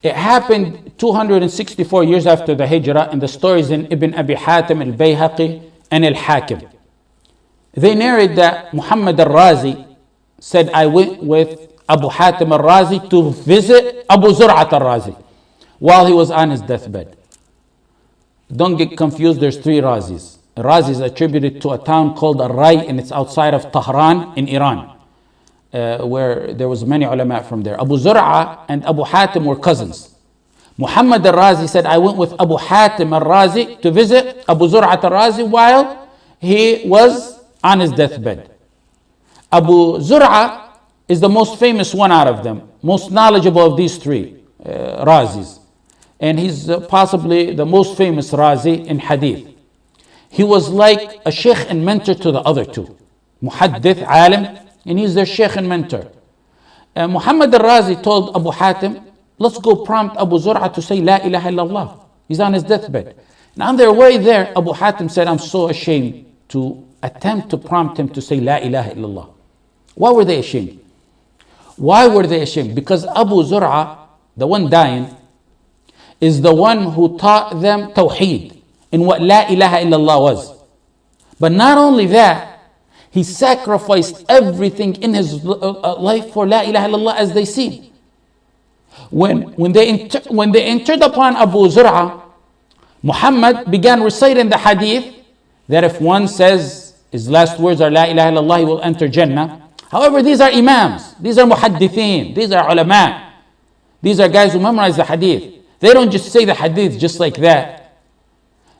It happened 264 years after the Hijrah, and the stories in Ibn Abi Hatim, al-Bayhaqi, and al-Hakim. They narrate that Muhammad al-Razi said, I went with Abu Hatim al-Razi to visit Abu Zur'at al-Razi while he was on his deathbed. Don't get confused, there's three Razis. Razi is attributed to a town called Al-Ray, and it's outside of Tehran in Iran, where there was many ulama from there. Abu Zur'a and Abu Hatim were cousins. Muhammad al-Razi said, I went with Abu Hatim al-Razi to visit Abu Zur'at al-Razi while he was on his deathbed. Abu Zur'a is the most famous one out of them, most knowledgeable of these three Razis. And he's possibly the most famous Razi in hadith. He was like a Shaykh and mentor to the other two. Muhaddith, alim, and he's their Shaykh and mentor. Muhammad al-Razi told Abu Hatim, let's go prompt Abu Zur'a to say La ilaha illallah. He's on his deathbed. And on their way there, Abu Hatim said, I'm so ashamed to attempt to prompt him to say La ilaha illallah. Why were they ashamed? Why were they ashamed? Because Abu Zur'a, the one dying, is the one who taught them Tawheed and what La ilaha illallah was. But not only that, he sacrificed everything in his life for La ilaha illallah as they see. When they entered upon Abu Zur'a, Muhammad began reciting the hadith that if one says his last words are La ilaha illallah, he will enter Jannah. However, these are imams, these are muhaddithin, these are ulama. These are guys who memorize the hadith. They don't just say the hadith just like that.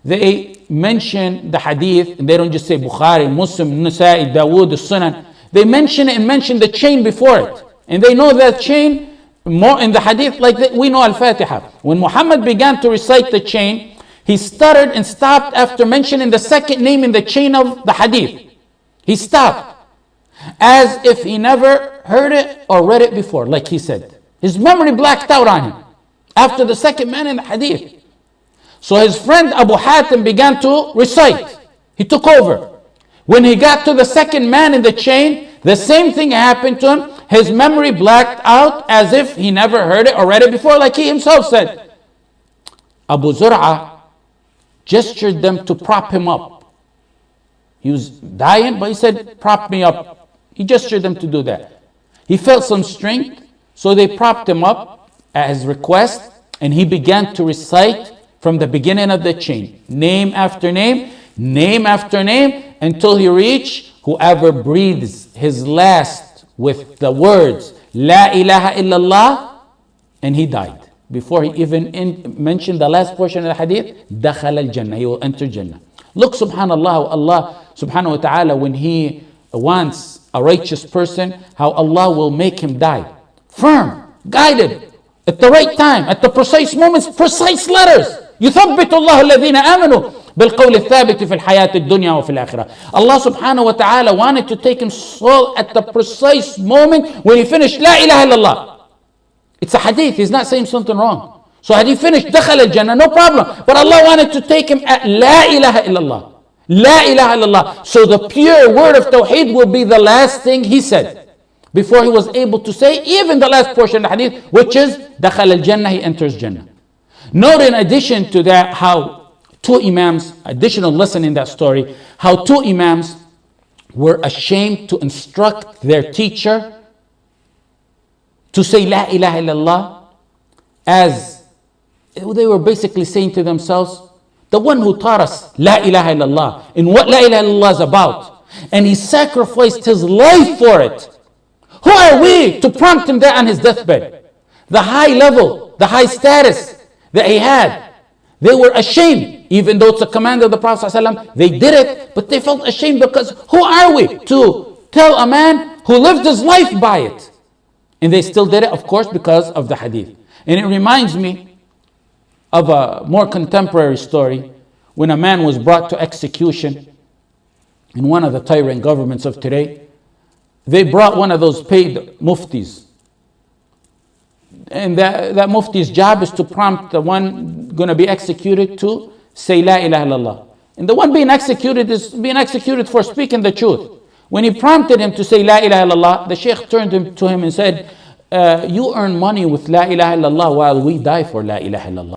They mention the hadith, and they don't just say Bukhari, Muslim, Nasa'i, Dawood, Sunan. They mention it and mention the chain before it. And they know that chain more in the hadith like that. We know Al-Fatiha. When Muhammad began to recite the chain, he stuttered and stopped after mentioning the second name in the chain of the hadith. He stopped as if he never heard it or read it before, like he said. His memory blacked out on him after the second man in the hadith. So his friend Abu Hatim began to recite. He took over. When he got to the second man in the chain, the same thing happened to him. His memory blacked out as if he never heard it or read it before, like he himself said. Abu Zur'a gestured them to prop him up. He was dying, but he said, prop me up. He gestured them to do that. He felt some strength, so they propped him up at his request, and he began to recite from the beginning of the chain, name after name, name after name, until he reached whoever breathes his last with the words La ilaha illallah, and he died. Before he even mentioned the last portion of the hadith, dakhala al-jannah, he will enter Jannah. Look, subhanallah, how Allah subhanahu wa ta'ala, when he wants a righteous person, how Allah will make him die. Firm, guided, at the right time, at the precise moments, precise letters. يثبت الله الذين آمنوا بالقول الثابت في الحياة الدنيا وفي الآخرة. Allah subhanahu wa ta'ala wanted to take him so at the precise moment when he finished La ilaha illallah. It's a hadith, he's not saying something wrong. So had he finished دخل الجنة, no problem. But Allah wanted to take him at La ilaha illallah. La ilaha illallah. So the pure word of Tawheed will be the last thing he said before he was able to say even the last portion of the hadith, which is دخل الجنة, he enters Jannah. Note in addition to that how two imams, additional lesson in that story, how two imams were ashamed to instruct their teacher to say La ilaha illallah, as they were basically saying to themselves, the one who taught us La ilaha illallah and what La ilaha illallah is about, and he sacrificed his life for it. Who are we to prompt him there on his deathbed? The high level, the high status that he had. They were ashamed, even though it's a command of the Prophet ﷺ, they did it, but they felt ashamed because who are we to tell a man who lived his life by it? And they still did it, of course, because of the hadith. And it reminds me of a more contemporary story when a man was brought to execution in one of the tyrant governments of today. They brought one of those paid muftis. And that mufti's job is to prompt the one going to be executed to say La ilaha illallah. And the one being executed is being executed for speaking the truth. When he prompted him to say La ilaha illallah, the Shaykh turned to him and said, you earn money with La ilaha illallah while we die for La ilaha illallah.